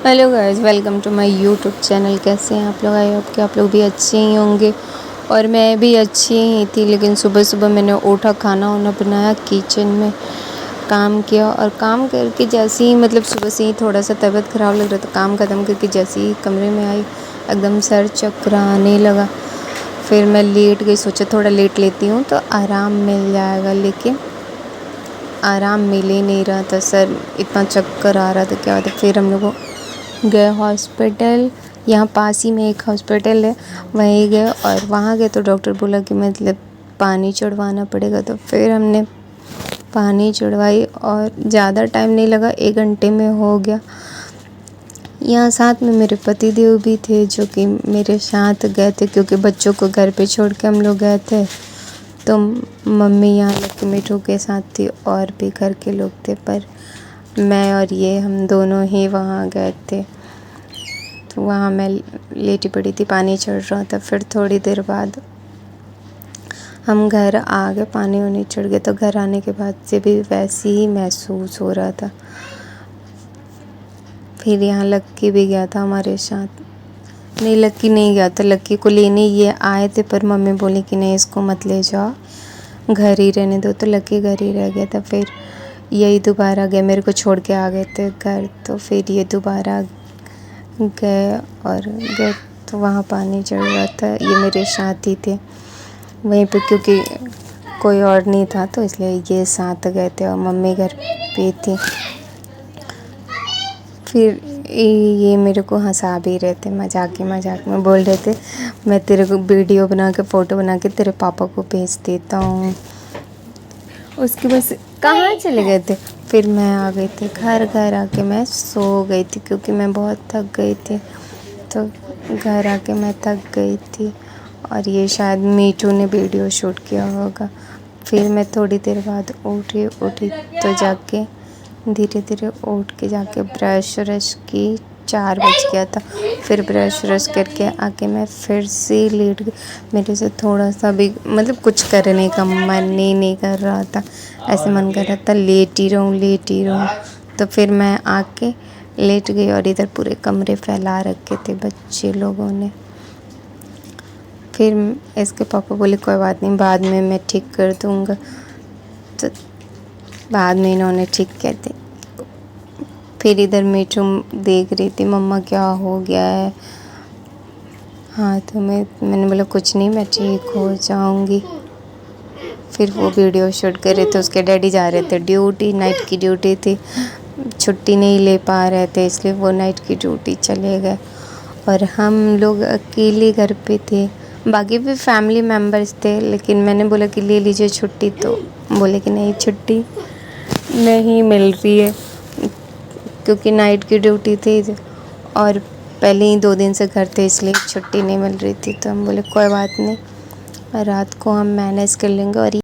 Hello guys, welcome to my YouTube channel. कैसे हैं आप लोग? आई होप कि आप लोग भी अच्छे ही होंगे और मैं भी अच्छी ही थी। लेकिन सुबह सुबह मैंने उठा, खाना वाना बनाया, किचन में काम किया और काम करके जैसे ही सुबह से ही थोड़ा सा तबीयत ख़राब लग रहा था। काम ख़त्म करके जैसे ही कमरे में आई एकदम सर चकराने लगा। फिर मैं लेट गई, सोचा थोड़ा लेट लेती हूँ तो आराम मिल जाएगा, लेकिन आराम मिल ही नहीं रहा था। सर इतना चक्कर आ रहा था, क्या होता। फिर हम लोग गए हॉस्पिटल, यहाँ पास ही में एक हॉस्पिटल है, वहीं गए और वहाँ गए तो डॉक्टर बोला कि पानी चढ़वाना पड़ेगा। तो फिर हमने पानी चढ़वाई और ज़्यादा टाइम नहीं लगा, 1 घंटे में हो गया। यहाँ साथ में मेरे पति देव भी थे जो कि मेरे साथ गए थे, क्योंकि बच्चों को घर पे छोड़ के हम लोग गए थे। तो मम्मी यहाँ लक्की मिठू के साथ थी और भी घर के लोग थे, पर मैं और ये हम दोनों ही वहाँ गए थे। तो वहाँ मैं लेटी पड़ी थी, पानी चढ़ रहा था। फिर थोड़ी देर बाद हम घर आ गए, पानी वानी चढ़ गए। तो घर आने के बाद से भी वैसे ही महसूस हो रहा था। फिर यहाँ लक्की भी गया था हमारे साथ। नहीं, लक्की नहीं गया था, लक्की को लेने ये आए थे, पर मम्मी बोली कि नहीं, इसको मत ले जाओ, घर ही रहने दो। तो लक्की घर ही रह गया था। फिर यही दोबारा गए, मेरे को छोड़ के आ गए थे घर। तो फिर ये दोबारा गए तो वहाँ पानी चढ़ रहा था। ये मेरे साथ ही थे वहीं पे, क्योंकि कोई और नहीं था तो इसलिए ये साथ गए थे और मम्मी घर पे थी। फिर ये मेरे को हंसा भी रहे थे, मजाक में बोल रहे थे मैं तेरे को वीडियो बना के, फ़ोटो बना के तेरे पापा को भेज देता हूँ। उसके बाद कहाँ चले गए थे। फिर मैं आ गई थी घर आके मैं सो गई थी, क्योंकि मैं बहुत थक गई थी। तो घर आके मैं थक गई थी और ये शायद मीठू ने वीडियो शूट किया होगा। फिर मैं थोड़ी देर बाद उठी तो जाके धीरे धीरे उठ के जाके ब्रश व्रश की, 4 बज गया था। फिर ब्रश व्रश करके आके मैं फिर से लेट गई। मेरे से थोड़ा सा भी कुछ करने का मन ही नहीं कर रहा था। ऐसे मन कर रहा था लेट ही रहूँ। तो फिर मैं आके लेट गई और इधर पूरे कमरे फैला रखे थे बच्चे लोगों ने। फिर इसके पापा बोले कोई बात नहीं, बाद में मैं ठीक कर दूँगा। तो बाद में इन्होंने ठीक कर दी। फिर इधर मीठू देख रही थी मम्मा क्या हो गया है। हाँ, तो मैंने बोला कुछ नहीं, मैं ठीक हो जाऊँगी। फिर वो वीडियो शूट कर रहे थे, उसके डैडी जा रहे थे ड्यूटी, नाइट की ड्यूटी थी, छुट्टी नहीं ले पा रहे थे, इसलिए वो नाइट की ड्यूटी चले गए और हम लोग अकेले घर पे थे। बाकी भी फैमिली मेम्बर्स थे, लेकिन मैंने बोला कि ले लीजिए छुट्टी, तो बोले कि नहीं, छुट्टी नहीं मिल रही है, क्योंकि नाइट की ड्यूटी थी और पहले ही 2 दिन से घर थे, इसलिए छुट्टी नहीं मिल रही थी। तो हम बोले कोई बात नहीं, रात को हम मैनेज कर लेंगे। और